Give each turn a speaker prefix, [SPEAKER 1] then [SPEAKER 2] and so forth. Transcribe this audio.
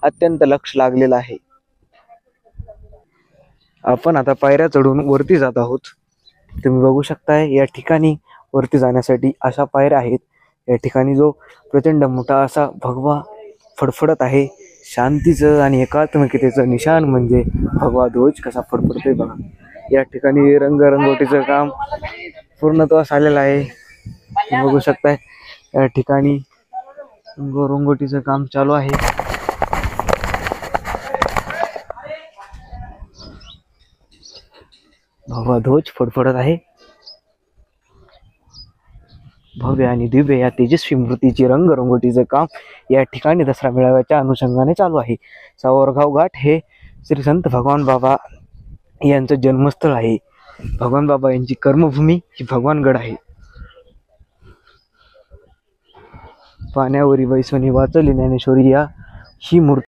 [SPEAKER 1] अत्यंत लक्ष लागलेलं आहे. आपण आता पायऱ्या चढून वरती जात आहोत. तुम्ही बघू शकताय या ठिकाणी वरती जाण्यासाठी अशा पायऱ्या आहेत. या ठिकाणी जो प्रचंड मोठा असा भगवा फडफडत आहे. शांतीचं आणि एकात्मिकतेचं निशाण म्हणजे भगवा ध्वज कसा फडफडतोय बघा. या ठिकाणी रंगरंगोटीचं काम पूर्णत्वास आलेलं आहे. तुम्ही बघू शकताय या ठिकाणी रंगरंगोटीचं काम चालू आहे. भगवा ध्वज फडफडत आहे. भव्य आणि दिव्य या तेजस्वी मूर्तीची रंगरंगोटीचं काम या ठिकाणी दसरा मेळाव्याच्या अनुषंगाने चालू आहे. सावरगाव घाट हे श्री संत भगवान बाबा यांचं जन्मस्थळ आहे. भगवान बाबा यांची कर्मभूमी ही भगवानगड आहे. पाण्यावरी वैसवणी वाचली ज्ञानेश्वरी या ही मूर्ती